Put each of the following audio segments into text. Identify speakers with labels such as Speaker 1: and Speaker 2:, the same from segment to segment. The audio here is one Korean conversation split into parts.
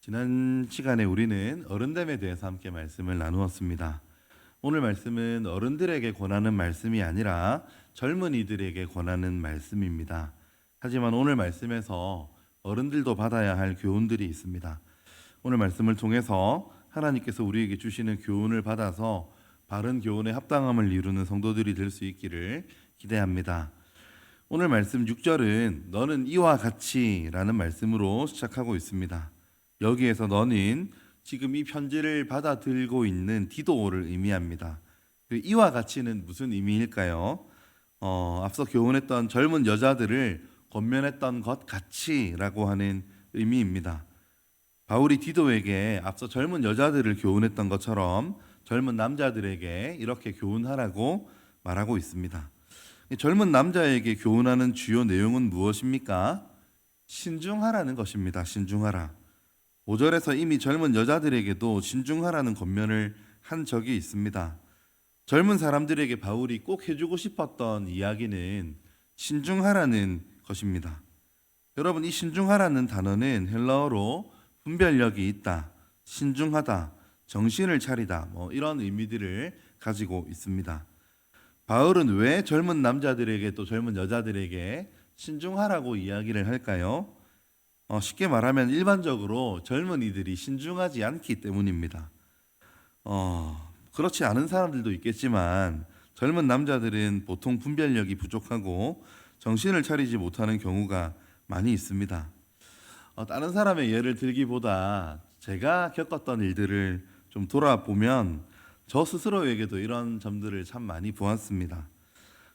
Speaker 1: 지난 시간에 우리는 어른됨에 대해서 함께 말씀을 나누었습니다. 오늘 말씀은 어른들에게 권하는 말씀이 아니라 젊은이들에게 권하는 말씀입니다. 하지만 오늘 말씀에서 어른들도 받아야 할 교훈들이 있습니다. 오늘 말씀을 통해서 하나님께서 우리에게 주시는 교훈을 받아서 바른 교훈의 합당함을 이루는 성도들이 될 수 있기를 기대합니다. 오늘 말씀 6절은 너는 이와 같이라는 말씀으로 시작하고 있습니다. 여기에서 너는 지금 이 편지를 받아들고 있는 디도를 의미합니다. 이와 같이는 무슨 의미일까요? 앞서 교훈했던 젊은 여자들을 권면했던 것 같이라고 하는 의미입니다. 바울이 디도에게 앞서 젊은 여자들을 교훈했던 것처럼 젊은 남자들에게 이렇게 교훈하라고 말하고 있습니다. 젊은 남자에게 교훈하는 주요 내용은 무엇입니까? 신중하라는 것입니다. 신중하라. 5절에서 이미 젊은 여자들에게도 신중하라는 권면을 한 적이 있습니다. 젊은 사람들에게 바울이 꼭 해주고 싶었던 이야기는 신중하라는 것입니다. 여러분, 이 신중하라는 단어는 헬라어로 분별력이 있다, 신중하다, 정신을 차리다 이런 의미들을 가지고 있습니다. 바울은 왜 젊은 남자들에게 또 젊은 여자들에게 신중하라고 이야기를 할까요? 쉽게 말하면 일반적으로 젊은이들이 신중하지 않기 때문입니다. 그렇지 않은 사람들도 있겠지만 젊은 남자들은 보통 분별력이 부족하고 정신을 차리지 못하는 경우가 많이 있습니다. 다른 사람의 예를 들기보다 제가 겪었던 일들을 좀 돌아보면 저 스스로에게도 이런 점들을 참 많이 보았습니다.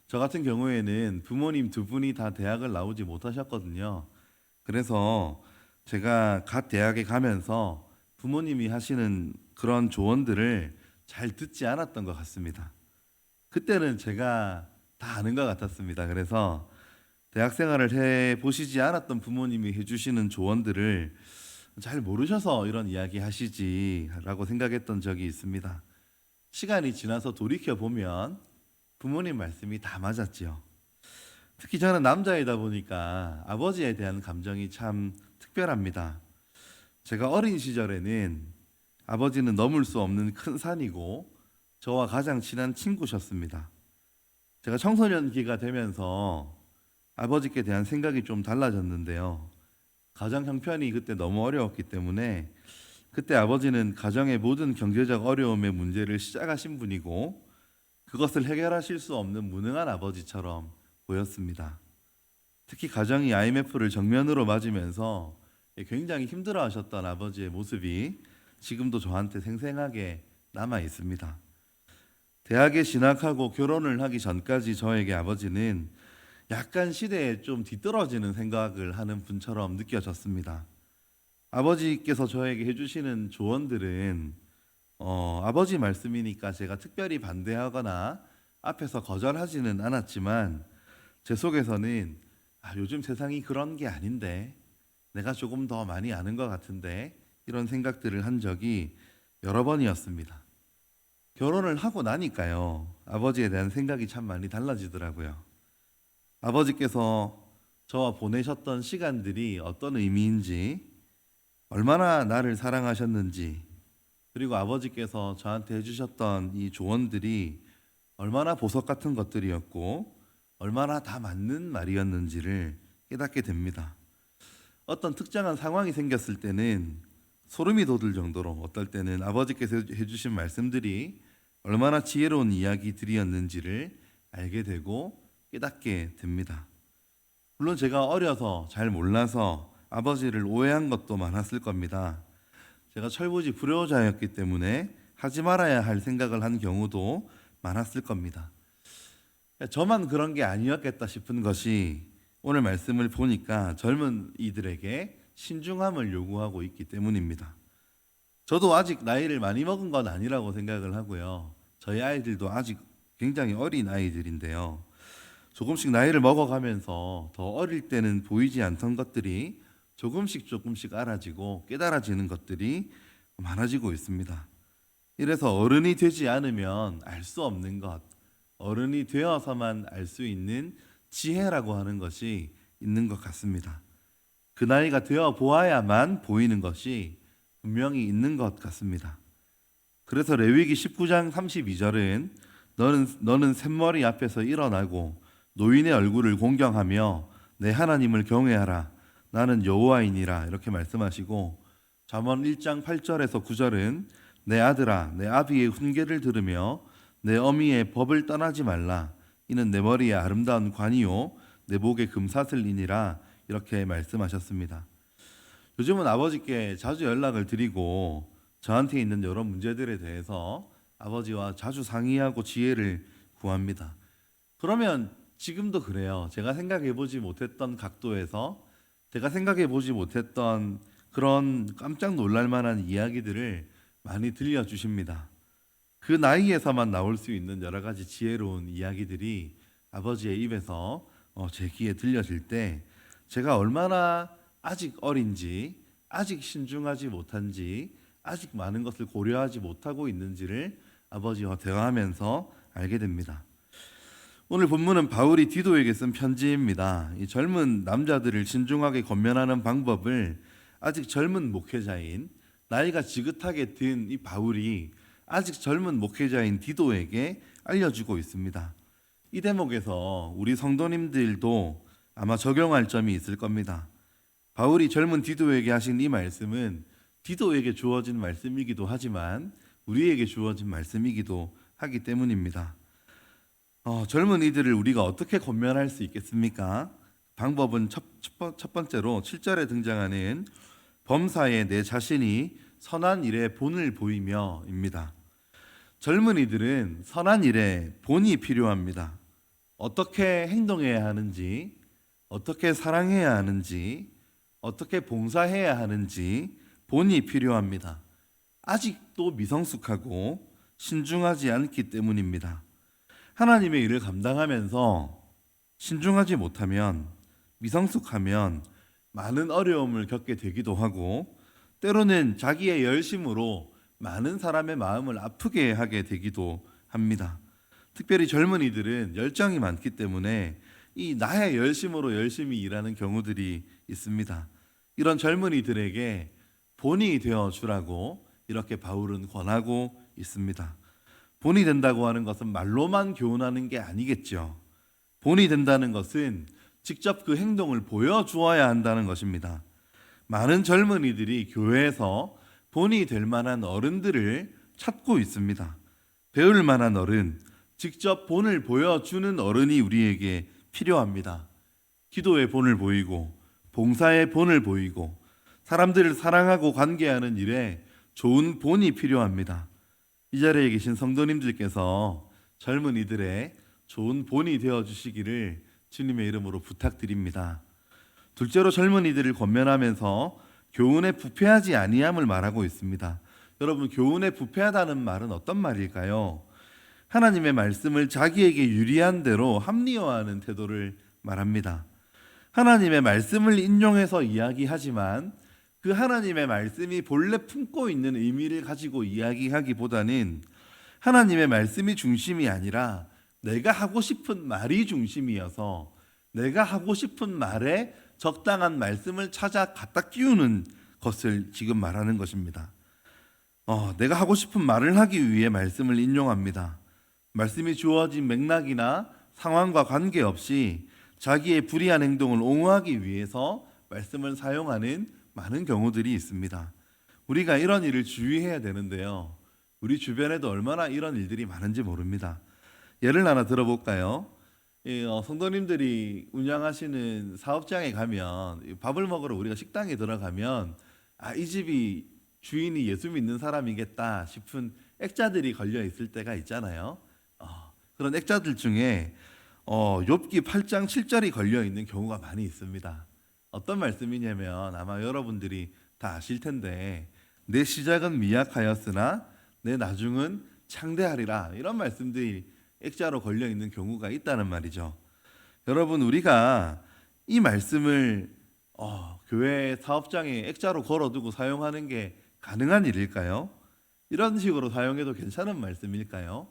Speaker 1: 저 같은 경우에는 부모님 두 분이 다 대학을 나오지 못하셨거든요. 그래서 제가 갓 대학에 가면서 부모님이 하시는 그런 조언들을 잘 듣지 않았던 것 같습니다. 그때는 제가 다 아는 것 같았습니다. 그래서 대학 생활을 해 보시지 않았던 부모님이 해주시는 조언들을 잘 모르셔서 이런 이야기 하시지라고 생각했던 적이 있습니다. 시간이 지나서 돌이켜 보면 부모님 말씀이 다 맞았지요. 특히 저는 남자이다 보니까 아버지에 대한 감정이 참 특별합니다. 제가 어린 시절에는 아버지는 넘을 수 없는 큰 산이고 저와 가장 친한 친구셨습니다. 제가 청소년기가 되면서 아버지께 대한 생각이 좀 달라졌는데요. 가정 형편이 그때 너무 어려웠기 때문에 그때 아버지는 가정의 모든 경제적 어려움의 문제를 시작하신 분이고 그것을 해결하실 수 없는 무능한 아버지처럼 보였습니다. 특히 가정이 IMF를 정면으로 맞으면서 굉장히 힘들어하셨던 아버지의 모습이 지금도 저한테 생생하게 남아 있습니다. 대학에 진학하고 결혼을 하기 전까지 저에게 아버지는 약간 시대에 좀 뒤떨어지는 생각을 하는 분처럼 느껴졌습니다. 아버지께서 저에게 해주시는 조언들은 아버지 말씀이니까 제가 특별히 반대하거나 앞에서 거절하지는 않았지만 제 속에서는 요즘 세상이 그런 게 아닌데 내가 조금 더 많이 아는 것 같은데 이런 생각들을 한 적이 여러 번이었습니다. 결혼을 하고 나니까요. 아버지에 대한 생각이 참 많이 달라지더라고요. 아버지께서 저와 보내셨던 시간들이 어떤 의미인지, 얼마나 나를 사랑하셨는지, 그리고 아버지께서 저한테 해주셨던 이 조언들이 얼마나 보석 같은 것들이었고 얼마나 다 맞는 말이었는지를 깨닫게 됩니다. 어떤 특정한 상황이 생겼을 때는 소름이 돋을 정도로 어떨 때는 아버지께서 해주신 말씀들이 얼마나 지혜로운 이야기들이었는지를 알게 되고 깨닫게 됩니다. 물론 제가 어려서 잘 몰라서 아버지를 오해한 것도 많았을 겁니다. 제가 철부지 불효자였기 때문에 하지 말아야 할 생각을 한 경우도 많았을 겁니다. 저만 그런 게 아니었겠다 싶은 것이 오늘 말씀을 보니까 젊은 이들에게 신중함을 요구하고 있기 때문입니다. 저도 아직 나이를 많이 먹은 건 아니라고 생각을 하고요. 저희 아이들도 아직 굉장히 어린 아이들인데요. 조금씩 나이를 먹어가면서 더 어릴 때는 보이지 않던 것들이 조금씩 알아지고 깨달아지는 것들이 많아지고 있습니다. 이래서 어른이 되지 않으면 알 수 없는 것, 어른이 되어서만 알 수 있는 지혜라고 하는 것이 있는 것 같습니다. 그 나이가 되어 보아야만 보이는 것이 분명히 있는 것 같습니다. 그래서 레위기 19장 32절은 너는 샘머리 앞에서 일어나고 노인의 얼굴을 공경하며 내 하나님을 경외하라. 나는 여호와이니라. 이렇게 말씀하시고 잠언 1장 8절에서 9절은 내 아들아 내 아비의 훈계를 들으며 내 어미의 법을 떠나지 말라. 이는 내 머리에 아름다운 관이요 내 목에 금사슬이니라. 이렇게 말씀하셨습니다. 요즘은 아버지께 자주 연락을 드리고 저한테 있는 여러 문제들에 대해서 아버지와 자주 상의하고 지혜를 구합니다. 그러면 지금도 그래요. 제가 생각해 보지 못했던 각도에서 제가 생각해 보지 못했던 그런 깜짝 놀랄 만한 이야기들을 많이 들려주십니다. 그 나이에서만 나올 수 있는 여러 가지 지혜로운 이야기들이 아버지의 입에서 제 귀에 들려질 때 제가 얼마나 아직 어린지, 아직 신중하지 못한지, 아직 많은 것을 고려하지 못하고 있는지를 아버지와 대화하면서 알게 됩니다. 오늘 본문은 바울이 디도에게 쓴 편지입니다. 이 젊은 남자들을 신중하게 권면하는 방법을 아직 젊은 목회자인 나이가 지긋하게 든 이 바울이 아직 젊은 목회자인 디도에게 알려주고 있습니다. 이 대목에서 우리 성도님들도 아마 적용할 점이 있을 겁니다. 바울이 젊은 디도에게 하신 이 말씀은 디도에게 주어진 말씀이기도 하지만 우리에게 주어진 말씀이기도 하기 때문입니다. 젊은 이들을 우리가 어떻게 권면할 수 있겠습니까? 방법은 첫 번째로 7절에 등장하는 범사에 내 자신이 선한 일에 본을 보이며입니다. 젊은이들은 선한 일에 본이 필요합니다. 어떻게 행동해야 하는지, 어떻게 사랑해야 하는지, 어떻게 봉사해야 하는지 본이 필요합니다. 아직도 미성숙하고 신중하지 않기 때문입니다. 하나님의 일을 감당하면서 신중하지 못하면, 미성숙하면 많은 어려움을 겪게 되기도 하고 때로는 자기의 열심으로 많은 사람의 마음을 아프게 하게 되기도 합니다. 특별히 젊은이들은 열정이 많기 때문에 이 나의 열심으로 열심히 일하는 경우들이 있습니다. 이런 젊은이들에게 본이 되어 주라고 이렇게 바울은 권하고 있습니다. 본이 된다고 하는 것은 말로만 교훈하는 게 아니겠죠. 본이 된다는 것은 직접 그 행동을 보여주어야 한다는 것입니다. 많은 젊은이들이 교회에서 본이 될 만한 어른들을 찾고 있습니다. 배울 만한 어른, 직접 본을 보여주는 어른이 우리에게 필요합니다. 기도의 본을 보이고 봉사의 본을 보이고 사람들을 사랑하고 관계하는 일에 좋은 본이 필요합니다. 이 자리에 계신 성도님들께서 젊은이들의 좋은 본이 되어 주시기를 주님의 이름으로 부탁드립니다. 둘째로 젊은이들을 권면하면서 교훈에 부패하지 아니함을 말하고 있습니다. 여러분, 교훈에 부패하다는 말은 어떤 말일까요? 하나님의 말씀을 자기에게 유리한 대로 합리화하는 태도를 말합니다. 하나님의 말씀을 인용해서 이야기하지만 그 하나님의 말씀이 본래 품고 있는 의미를 가지고 이야기하기보다는 하나님의 말씀이 중심이 아니라 내가 하고 싶은 말이 중심이어서 내가 하고 싶은 말에 적당한 말씀을 찾아 갖다 끼우는 것을 지금 말하는 것입니다. 내가 하고 싶은 말을 하기 위해 말씀을 인용합니다. 말씀이 주어진 맥락이나 상황과 관계없이 자기의 불의한 행동을 옹호하기 위해서 말씀을 사용하는 많은 경우들이 있습니다. 우리가 이런 일을 주의해야 되는데요. 우리 주변에도 얼마나 이런 일들이 많은지 모릅니다. 예를 하나 들어볼까요? 성도님들이 운영하시는 사업장에 가면 밥을 먹으러 우리가 식당에 들어가면 이 집이 주인이 예수 믿는 사람이겠다 싶은 액자들이 걸려 있을 때가 있잖아요. 그런 액자들 중에 욥기 8장 7절이 걸려 있는 경우가 많이 있습니다. 어떤 말씀이냐면 아마 여러분들이 다 아실 텐데 내 시작은 미약하였으나 내 나중은 창대하리라, 이런 말씀들이 액자로 걸려 있는 경우가 있다는 말이죠. 여러분, 우리가 이 말씀을 교회 사업장에 액자로 걸어두고 사용하는 게 가능한 일일까요? 이런 식으로 사용해도 괜찮은 말씀일까요?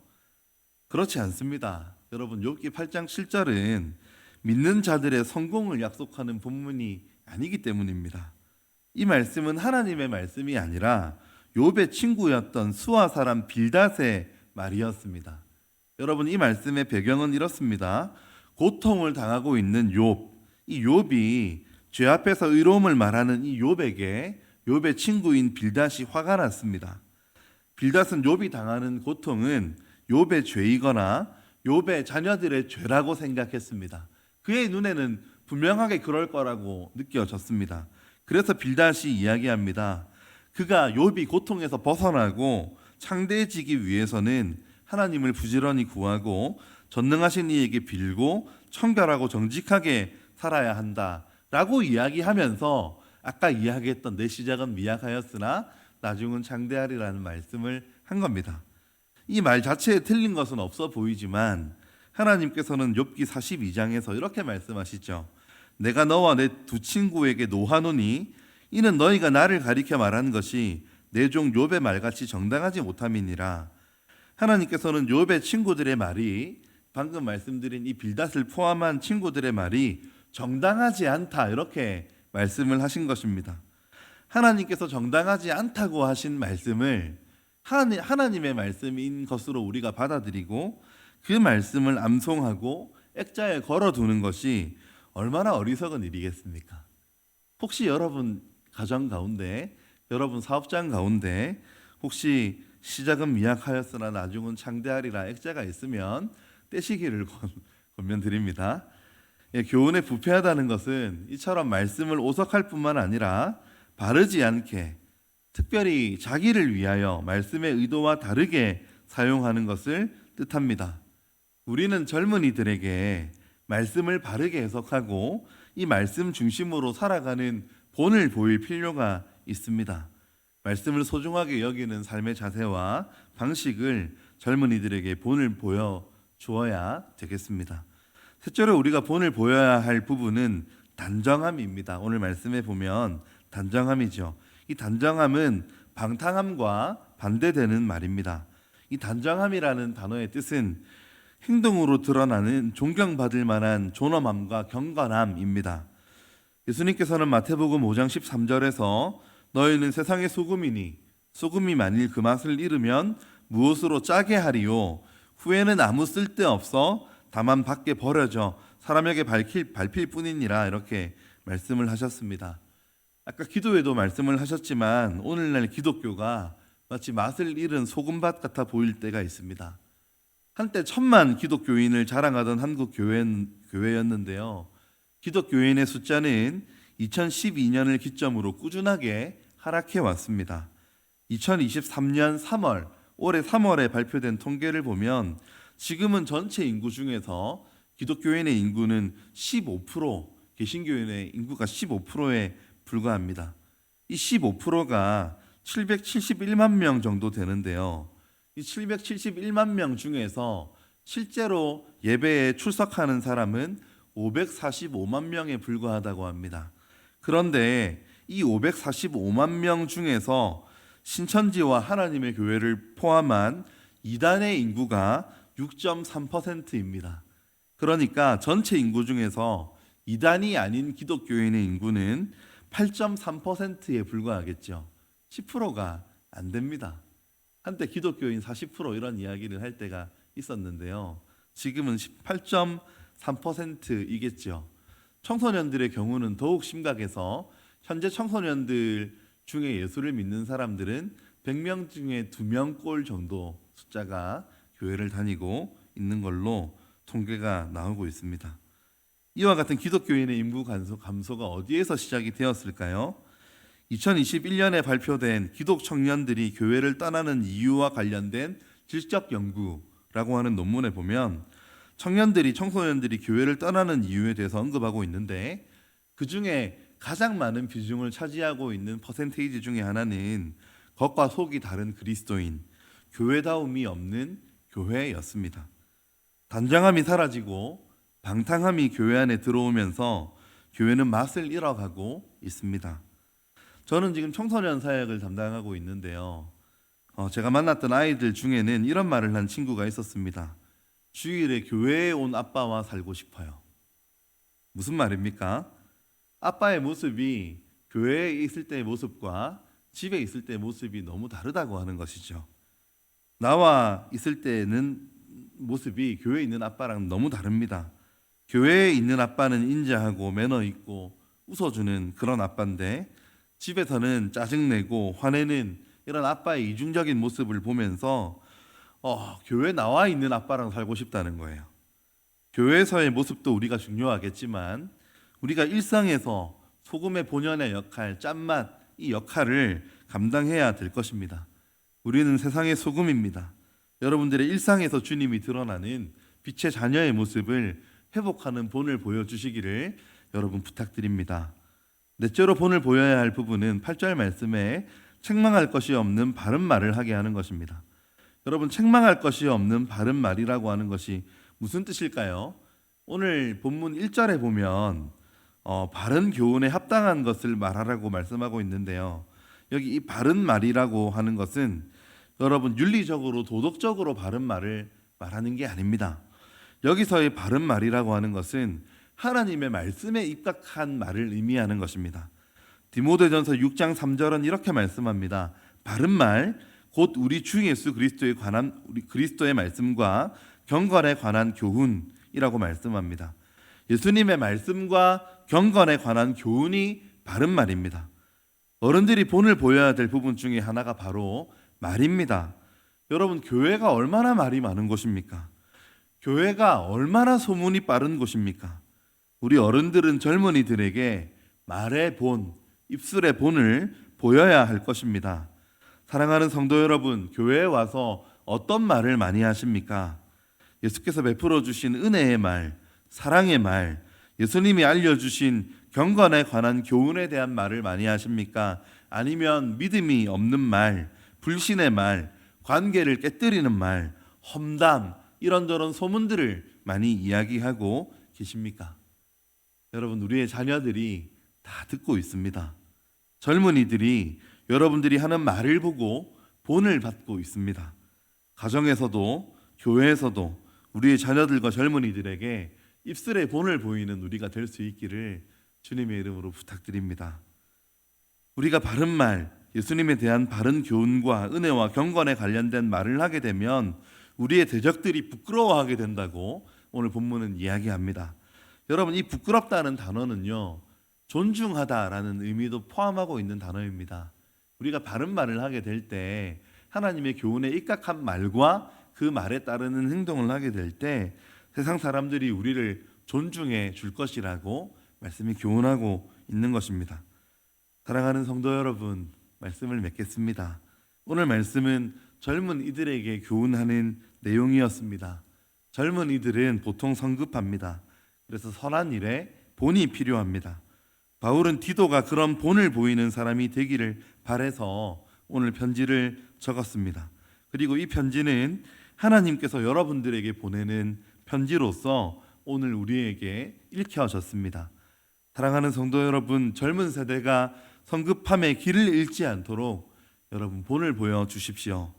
Speaker 1: 그렇지 않습니다. 여러분, 욥기 8장 7절은 믿는 자들의 성공을 약속하는 본문이 아니기 때문입니다. 이 말씀은 하나님의 말씀이 아니라 욥의 친구였던 수아 사람 빌닷의 말이었습니다. 여러분, 이 말씀의 배경은 이렇습니다. 고통을 당하고 있는 욥, 이 욥이 죄 앞에서 의로움을 말하는 이 욥에게 욥의 친구인 빌닷이 화가 났습니다. 빌닷은 욥이 당하는 고통은 욥의 죄이거나 욥의 자녀들의 죄라고 생각했습니다. 그의 눈에는 분명하게 그럴 거라고 느껴졌습니다. 그래서 빌닷이 이야기합니다. 그가 욥이 고통에서 벗어나고 창대해지기 위해서는 하나님을 부지런히 구하고 전능하신 이에게 빌고 청결하고 정직하게 살아야 한다라고 이야기하면서 아까 이야기했던 내 시작은 미약하였으나 나중은 창대하리라는 말씀을 한 겁니다. 이 말 자체에 틀린 것은 없어 보이지만 하나님께서는 욥기 42장에서 이렇게 말씀하시죠. 내가 너와 내 두 친구에게 노하노니 이는 너희가 나를 가리켜 말하는 것이 내 종 욥의 말같이 정당하지 못함이니라. 하나님께서는 욥의 친구들의 말이, 방금 말씀드린 이 빌닷을 포함한 친구들의 말이 정당하지 않다, 이렇게 말씀을 하신 것입니다. 하나님께서 정당하지 않다고 하신 말씀을 하나님의 말씀인 것으로 우리가 받아들이고 그 말씀을 암송하고 액자에 걸어두는 것이 얼마나 어리석은 일이겠습니까? 혹시 여러분 가정 가운데, 여러분 사업장 가운데 혹시 시작은 미약하였으나 나중은 창대하리라 액자가 있으면 떼시기를 권면드립니다. 교훈에 부패하다는 것은 이처럼 말씀을 오석할 뿐만 아니라 바르지 않게, 특별히 자기를 위하여 말씀의 의도와 다르게 사용하는 것을 뜻합니다. 우리는 젊은이들에게 말씀을 바르게 해석하고 이 말씀 중심으로 살아가는 본을 보일 필요가 있습니다. 말씀을 소중하게 여기는 삶의 자세와 방식을 젊은이들에게 본을 보여주어야 되겠습니다. 셋째로 우리가 본을 보여야 할 부분은 단정함입니다. 오늘 말씀에 보면 단정함이죠. 이 단정함은 방탕함과 반대되는 말입니다. 이 단정함이라는 단어의 뜻은 행동으로 드러나는 존경받을 만한 존엄함과 경건함입니다. 예수님께서는 마태복음 5장 13절에서 너희는 세상의 소금이니 소금이 만일 그 맛을 잃으면 무엇으로 짜게 하리요? 후에는 아무 쓸데없어 다만 밖에 버려져 사람에게 밟힐 뿐이니라, 이렇게 말씀을 하셨습니다. 아까 기도에도 말씀을 하셨지만 오늘날 기독교가 마치 맛을 잃은 소금밭 같아 보일 때가 있습니다. 한때 1,000만 기독교인을 자랑하던 한국 교회였는데요. 기독교인의 숫자는 2012년을 기점으로 꾸준하게 하락해 왔습니다. 2023년 3월, 올해 3월에 발표된 통계를 보면 지금은 전체 인구 중에서 기독교인의 인구는 15%, 개신교인의 인구가 15%에 불과합니다. 이 15%가 771만 명 정도 되는데요. 이 771만 명 중에서 실제로 예배에 출석하는 사람은 545만 명에 불과하다고 합니다. 그런데 이 545만 명 중에서 신천지와 하나님의 교회를 포함한 이단의 인구가 6.3%입니다. 그러니까 전체 인구 중에서 이단이 아닌 기독교인의 인구는 8.3%에 불과하겠죠. 10%가 안 됩니다. 한때 기독교인 40% 이런 이야기를 할 때가 있었는데요. 지금은 18.3%이겠죠. 청소년들의 경우는 더욱 심각해서 현재 청소년들 중에 예수를 믿는 사람들은 100명 중에 2명꼴 정도 숫자가 교회를 다니고 있는 걸로 통계가 나오고 있습니다. 이와 같은 기독교인의 인구 감소가 어디에서 시작이 되었을까요? 2021년에 발표된 기독 청년들이 교회를 떠나는 이유와 관련된 질적 연구라고 하는 논문에 보면 청소년들이 교회를 떠나는 이유에 대해서 언급하고 있는데, 그 중에 가장 많은 비중을 차지하고 있는 퍼센테이지 중에 하나는 겉과 속이 다른 그리스도인, 교회다움이 없는 교회였습니다. 단정함이 사라지고 방탕함이 교회 안에 들어오면서 교회는 맛을 잃어가고 있습니다. 저는 지금 청소년 사역을 담당하고 있는데요. 제가 만났던 아이들 중에는 이런 말을 한 친구가 있었습니다. 주일에 교회에 온 아빠와 살고 싶어요. 무슨 말입니까? 아빠의 모습이 교회에 있을 때의 모습과 집에 있을 때의 모습이 너무 다르다고 하는 것이죠. 나와 있을 때는 모습이 교회에 있는 아빠랑 너무 다릅니다. 교회에 있는 아빠는 인자하고 매너 있고 웃어주는 그런 아빠인데, 집에서는 짜증내고 화내는 이런 아빠의 이중적인 모습을 보면서 교회 나와 있는 아빠랑 살고 싶다는 거예요. 교회에서의 모습도 우리가 중요하겠지만 우리가 일상에서 소금의 본연의 역할, 짠맛 이 역할을 감당해야 될 것입니다. 우리는 세상의 소금입니다. 여러분들의 일상에서 주님이 드러나는 빛의 자녀의 모습을 회복하는 본을 보여주시기를 여러분 부탁드립니다. 넷째로 본을 보여야 할 부분은 8절 말씀에 책망할 것이 없는 바른 말을 하게 하는 것입니다. 여러분, 책망할 것이 없는 바른 말이라고 하는 것이 무슨 뜻일까요? 오늘 본문 1절에 보면 바른 교훈에 합당한 것을 말하라고 말씀하고 있는데요. 여기 이 바른 말이라고 하는 것은 여러분 윤리적으로 도덕적으로 바른 말을 말하는 게 아닙니다. 여기서의 바른 말이라고 하는 것은 하나님의 말씀에 입각한 말을 의미하는 것입니다. 디모데전서 6장 3절은 이렇게 말씀합니다. 바른 말, 곧 우리 주 예수 그리스도에 관한 그리스도의 말씀과 경건에 관한 교훈이라고 말씀합니다. 예수님의 말씀과 경건에 관한 교훈이 바른 말입니다. 어른들이 본을 보여야 될 부분 중에 하나가 바로 말입니다. 여러분, 교회가 얼마나 말이 많은 곳입니까? 교회가 얼마나 소문이 빠른 곳입니까? 우리 어른들은 젊은이들에게 말의 본, 입술의 본을 보여야 할 것입니다. 사랑하는 성도 여러분, 교회에 와서 어떤 말을 많이 하십니까? 예수께서 베풀어 주신 은혜의 말, 사랑의 말, 예수님이 알려주신 경건에 관한 교훈에 대한 말을 많이 하십니까? 아니면 믿음이 없는 말, 불신의 말, 관계를 깨뜨리는 말, 험담, 이런저런 소문들을 많이 이야기하고 계십니까? 여러분, 우리의 자녀들이 다 듣고 있습니다. 젊은이들이 여러분들이 하는 말을 보고 본을 받고 있습니다. 가정에서도 교회에서도 우리의 자녀들과 젊은이들에게 입술의 본을 보이는 우리가 될 수 있기를 주님의 이름으로 부탁드립니다. 우리가 바른 말, 예수님에 대한 바른 교훈과 은혜와 경건에 관련된 말을 하게 되면 우리의 대적들이 부끄러워하게 된다고 오늘 본문은 이야기합니다. 여러분, 이 부끄럽다는 단어는요, 존중하다라는 의미도 포함하고 있는 단어입니다. 우리가 바른 말을 하게 될 때, 하나님의 교훈에 입각한 말과 그 말에 따르는 행동을 하게 될 때 세상 사람들이 우리를 존중해 줄 것이라고 말씀이 교훈하고 있는 것입니다. 사랑하는 성도 여러분, 말씀을 맺겠습니다. 오늘 말씀은 젊은이들에게 교훈하는 내용이었습니다. 젊은이들은 보통 성급합니다. 그래서 선한 일에 본이 필요합니다. 바울은 디도가 그런 본을 보이는 사람이 되기를 바라서 오늘 편지를 적었습니다. 그리고 이 편지는 하나님께서 여러분들에게 보내는 편지로서 오늘 우리에게 읽혀졌습니다. 사랑하는 성도 여러분, 젊은 세대가 성급함의 길을 잃지 않도록 여러분 본을 보여주십시오.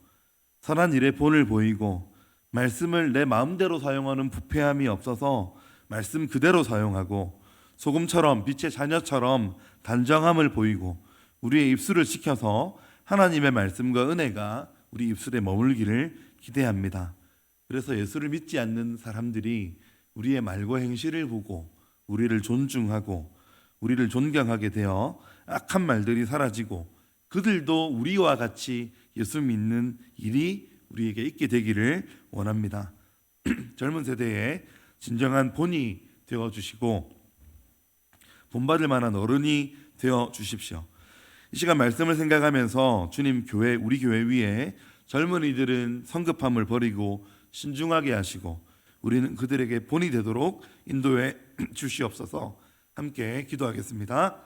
Speaker 1: 선한 일에 본을 보이고 말씀을 내 마음대로 사용하는 부패함이 없어서 말씀 그대로 사용하고 소금처럼 빛의 자녀처럼 단정함을 보이고 우리의 입술을 지켜서 하나님의 말씀과 은혜가 우리 입술에 머물기를 기대합니다. 그래서 예수를 믿지 않는 사람들이 우리의 말과 행실을 보고 우리를 존중하고 우리를 존경하게 되어 악한 말들이 사라지고 그들도 우리와 같이 예수 믿는 일이 우리에게 있게 되기를 원합니다. 젊은 세대에 진정한 본이 되어주시고 본받을 만한 어른이 되어주십시오. 이 시간 말씀을 생각하면서 주님 교회, 우리 교회 위에 젊은이들은 성급함을 버리고 신중하게 하시고 우리는 그들에게 본이 되도록 인도해 주시옵소서. 함께 기도하겠습니다.